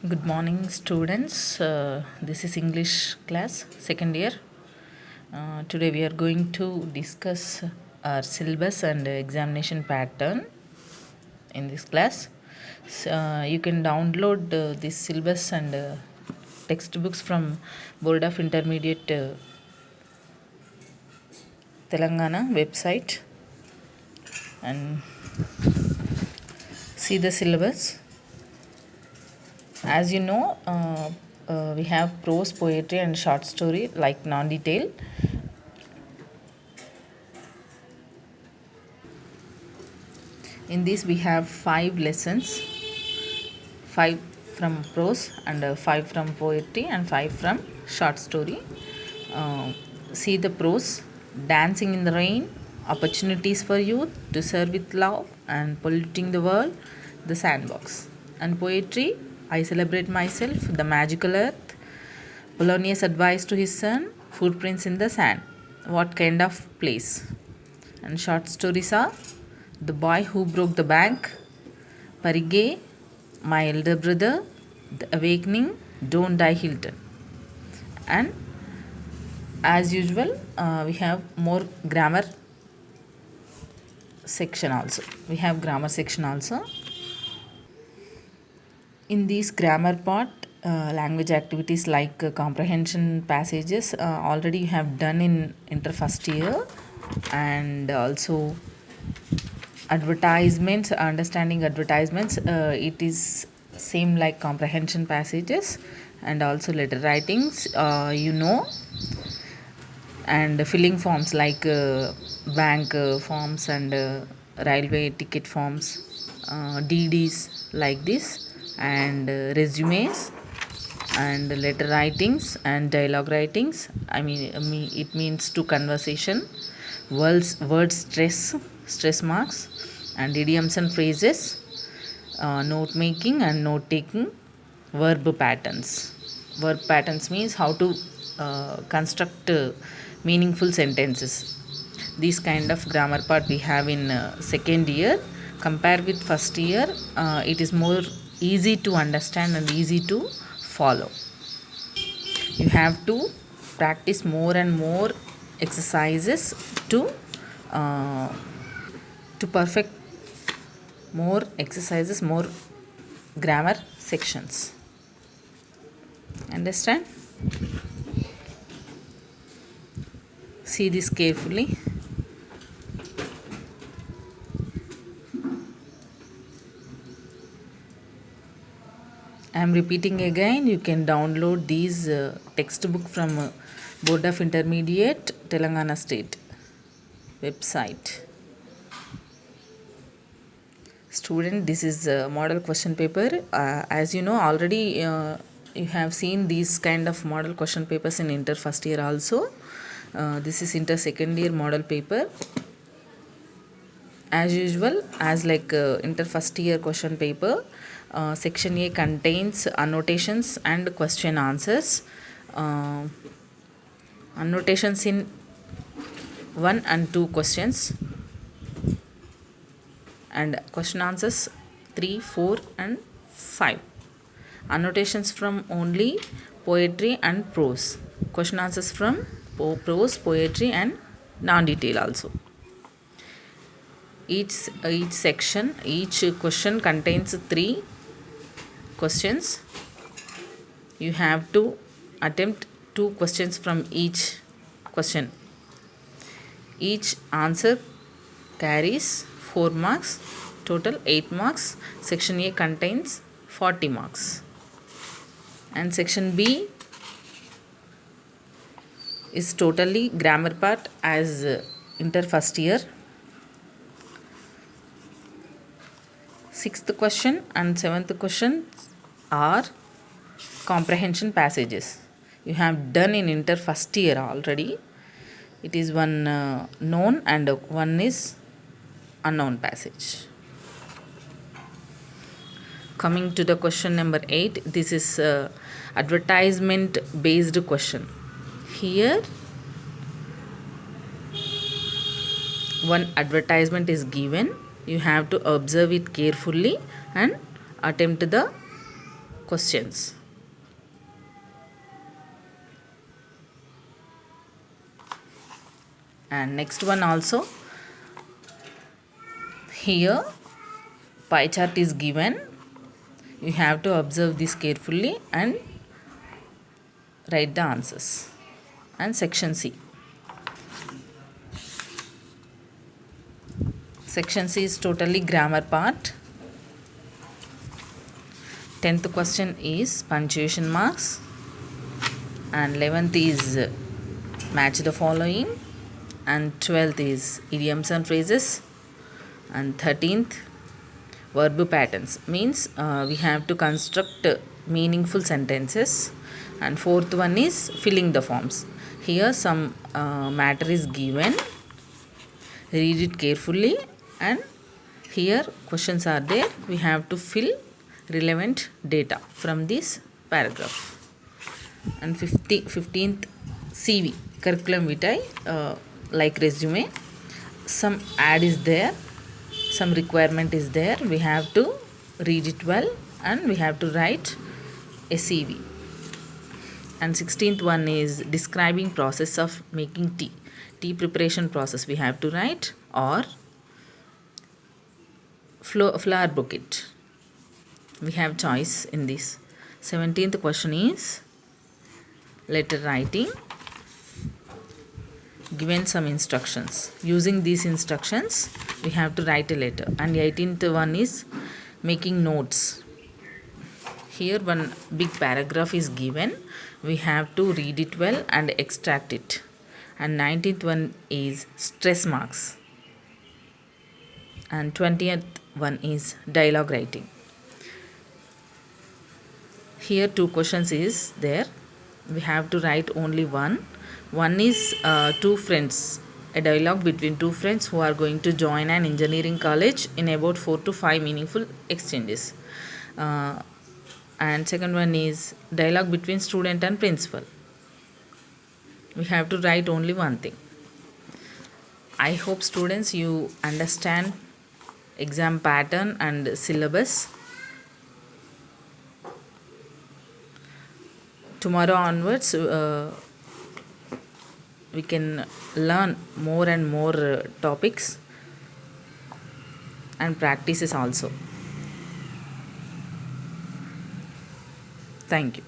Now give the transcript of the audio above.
Good morning, students. This is English class, second year. Today we are going to discuss our syllabus and examination pattern in this class. You can download this syllabus and textbooks from Board of Intermediate Telangana website and see the syllabus. As you know, we have prose, poetry, and short story like non-detail. In this, we have 5 lessons, 5 from prose, and 5 from poetry, and 5 from short story. See the prose: dancing in the rain, opportunities for youth to serve with love, and polluting the world, the sandbox. And poetry: I celebrate myself, the magical earth, Polonius' advice to his son, footprints in the sand. What kind of place? And short stories are The Boy Who Broke the Bank, Parige, My Elder Brother, The Awakening, Don't Die Hilton. And as usual, we have more grammar section also. In this grammar part, language activities like comprehension passages already you have done in inter first year, and also advertisements, understanding advertisements, it is same like comprehension passages, and also letter writings, and filling forms like bank forms and railway ticket forms, DDs like this, and resumes and letter writings and dialogue writings. It means to conversation, word stress marks, and idioms and phrases, note making and note taking, verb patterns. Verb patterns means how to construct meaningful sentences. This kind of grammar part we have in second year. Compare with first year, it is more easy to understand and easy to follow. You have to practice more and more exercises uh, to perfect more exercises, more grammar sections. Understand? See this carefully. I am repeating again, you can download these textbook from Board of Intermediate Telangana State website. Student, this is a model question paper. As you know already, you have seen these kind of model question papers in inter first year also. This is inter second year model paper. As usual, as like inter first year question paper, section A contains annotations and question answers. Annotations in 1 and 2 questions, and question answers 3, 4, and 5. Annotations from only poetry and prose. Question answers from prose, poetry, and non-detail also. Each section, each question contains 3 questions. You have to attempt 2 questions from each question. Each answer carries 4 marks, total 8 marks. Section A contains 40 marks. And section B is totally grammar part as inter first year. 6th question and 7th question are comprehension passages. You have done in inter first year already. It is one known and one is unknown passage. Coming to the question number 8, this is advertisement based question. Here one advertisement is given. You have to observe it carefully and attempt the questions. And next one also, here pie chart is given. You have to observe this carefully and write the answers. And section C. Section C is totally grammar part. 10th question is punctuation marks. And 11th is match the following. And 12th is idioms and phrases. And 13th verb patterns, means we have to construct meaningful sentences. And 4th one is filling the forms. Here some matter is given, read it carefully, and here questions are there. We have to fill relevant data from this paragraph. And 15th CV, curriculum vitae, like resume. Some ad is there, some requirement is there. We have to read it well and we have to write a CV. And 16th one is describing process of making tea. Tea preparation process we have to write, or flower bouquet. We have choice in this. 17th question is letter writing. Given some instructions. Using these instructions, we have to write a letter. And 18th one is making notes. Here one big paragraph is given. We have to read it well and extract it. And 19th one is stress marks. And 20th one is dialogue writing. Here two questions is there. We have to write only one. One is two friends, a dialogue between two friends who are going to join an engineering college in about 4 to 5 meaningful exchanges. And second one is dialogue between student and principal. We have to write only one thing. I hope students you understand exam pattern and syllabus. Tomorrow onwards we can learn more and more topics and practices also. Thank you.